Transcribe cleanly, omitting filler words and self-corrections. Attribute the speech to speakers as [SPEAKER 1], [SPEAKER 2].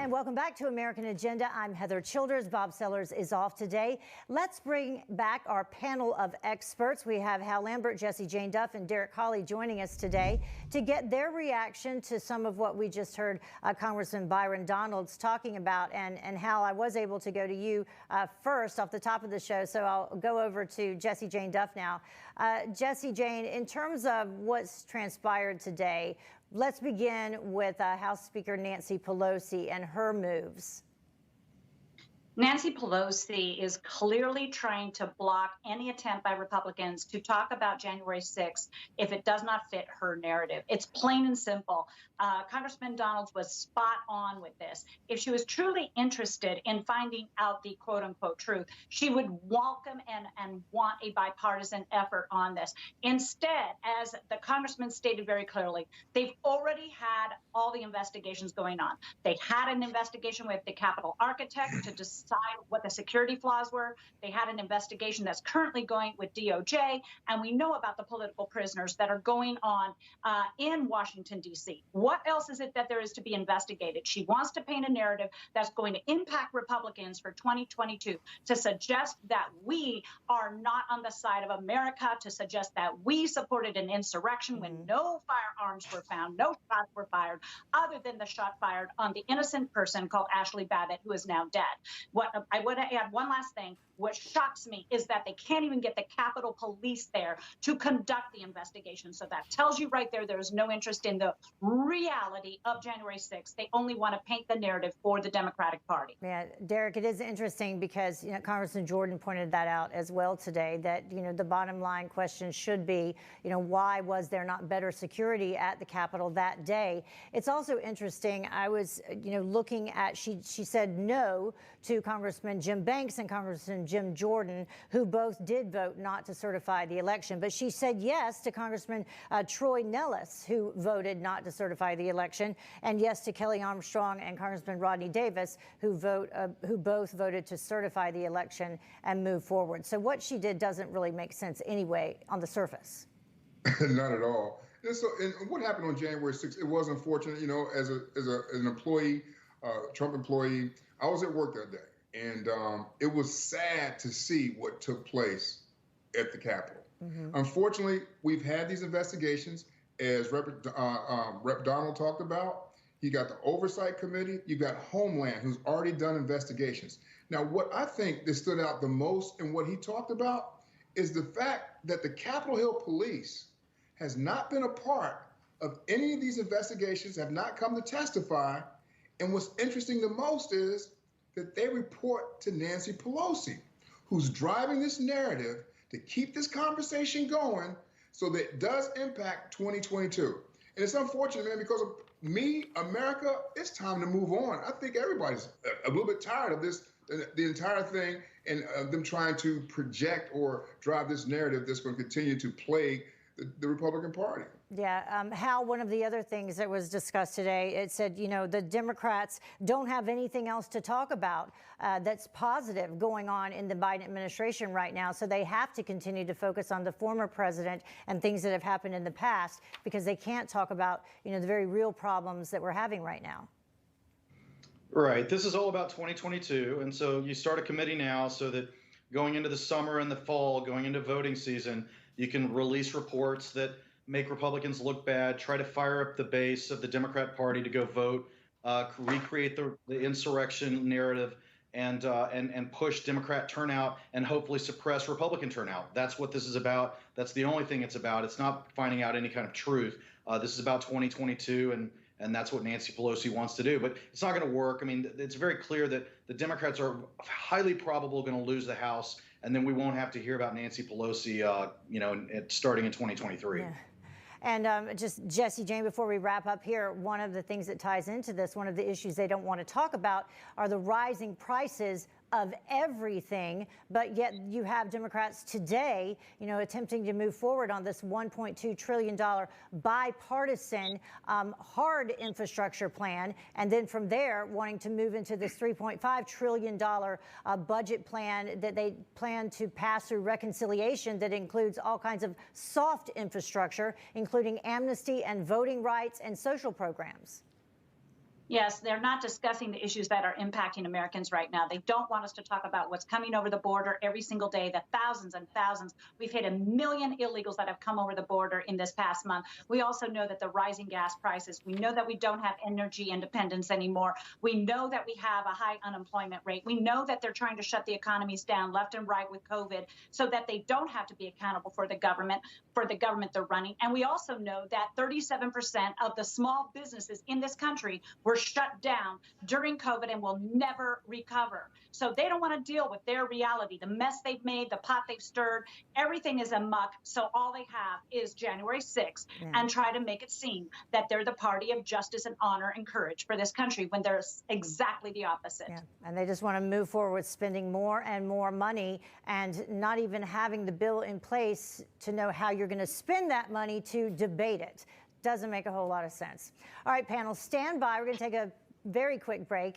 [SPEAKER 1] And welcome back to American Agenda. I'm Heather Childers. Bob Sellers is off today. Let's bring back our panel of experts. We have Hal Lambert, Jesse Jane Duff, and Derrick Hollie joining us today to get their reaction to some of what we just heard Congressman Byron Donalds talking about. And Hal, I was able to go to you first off the top of the show, so I'll go over to Jesse Jane Duff now. Jesse Jane, in terms of what's transpired today, let's begin with House Speaker Nancy Pelosi and her moves.
[SPEAKER 2] Nancy Pelosi is clearly trying to block any attempt by Republicans to talk about January 6th if it does not fit her narrative. It's plain and simple. Congressman Donalds was spot on with this. If she was truly interested in finding out the quote unquote truth, she would welcome and want a bipartisan effort on this. Instead, as the congressman stated very clearly, they've already had all the investigations going on. They had an investigation with the Capitol architect to decide what the security flaws were. They had an investigation that's currently going with DOJ, and we know about the political prisoners that are going on in Washington, D.C. What else is it that there is to be investigated? She wants to paint a narrative that's going to impact Republicans for 2022, to suggest that we are not on the side of America, to suggest that we supported an insurrection when no firearms were found, no shots were fired, other than the shot fired on the innocent person called Ashley Babbitt, who is now dead. What I want to add one last thing. What shocks me is that they can't even get the Capitol Police there to conduct the investigation. So that tells you right there is no interest in the reality of January 6th. They only want to paint the narrative for the Democratic Party.
[SPEAKER 1] Yeah, Derrick, it is interesting because Congressman Jordan pointed that out as well today, that the bottom line question should be, why was there not better security at the Capitol that day? It's also interesting. I was, looking at, she said no to Congressman Jim Banks and Congressman Jim Jordan, who both did vote not to certify the election. But she said yes to Congressman Troy Nellis, who voted not to certify the election, and yes to Kelly Armstrong and Congressman Rodney Davis, who both voted to certify the election and move forward. So what she did doesn't really make sense anyway on the surface.
[SPEAKER 3] Not at all. And so, and what happened on January 6th, it was unfortunate, as an employee, Trump employee. I was at work that day. And it was sad to see what took place at the Capitol. Unfortunately, we've had these investigations, as Rep. Donald talked about. You got the Oversight Committee. You got Homeland, who's already done investigations. Now, what I think that stood out the most in what he talked about is the fact that the Capitol Hill Police has not been a part of any of these investigations, have not come to testify. And what's interesting the most is that they report to Nancy Pelosi, who's driving this narrative to keep this conversation going so that it does impact 2022. And it's unfortunate, man, because of me, America, it's time to move on. I think everybody's a little bit tired of this, the entire thing, and them trying to project or drive this narrative that's going to continue to plague the Republican Party.
[SPEAKER 1] Yeah, Hal, one of the other things that was discussed today, it said, the Democrats don't have anything else to talk about that's positive going on in the Biden administration right now. So they have to continue to focus on the former president and things that have happened in the past, because they can't talk about, the very real problems that we're having right now.
[SPEAKER 4] Right. This is all about 2022. And so you start a committee now so that going into the summer and the fall, going into voting season, you can release reports that make Republicans look bad, try to fire up the base of the Democrat Party to go vote, recreate the insurrection narrative, and push Democrat turnout and hopefully suppress Republican turnout. That's what this is about. That's the only thing it's about. It's not finding out any kind of truth. This is about 2022, and that's what Nancy Pelosi wants to do. But it's not going to work. I mean, it's very clear that the Democrats are highly probable going to lose the House, and then we won't have to hear about Nancy Pelosi, starting in 2023.
[SPEAKER 1] Yeah. And just Jesse Jane, before we wrap up here, one of the things that ties into this, one of the issues they don't want to talk about are the rising prices of everything, but yet you have Democrats today, attempting to move forward on this $1.2 trillion bipartisan hard infrastructure plan, and then from there wanting to move into this $3.5 trillion budget plan that they plan to pass through reconciliation that includes all kinds of soft infrastructure, including amnesty and voting rights and social programs.
[SPEAKER 2] Yes, they're not discussing the issues that are impacting Americans right now. They don't want us to talk about what's coming over the border every single day, the thousands and thousands. We've hit 1 million illegals that have come over the border in this past month. We also know that the rising gas prices, we know that we don't have energy independence anymore. We know that we have a high unemployment rate. We know that they're trying to shut the economies down left and right with COVID so that they don't have to be accountable for the government they're running. And we also know that 37% of the small businesses in this country were shut down during COVID and will never recover. So they don't want to deal with their reality, the mess they've made, the pot they've stirred. Everything is amuck. So all they have is January 6th and try to make it seem that they're the party of justice and honor and courage for this country when they're exactly the opposite.
[SPEAKER 1] Yeah. And they just want to move forward with spending more and more money and not even having the bill in place to know how you're going to spend that money to debate it. Doesn't make a whole lot of sense. All right, panel, stand by. We're going to take a very quick break.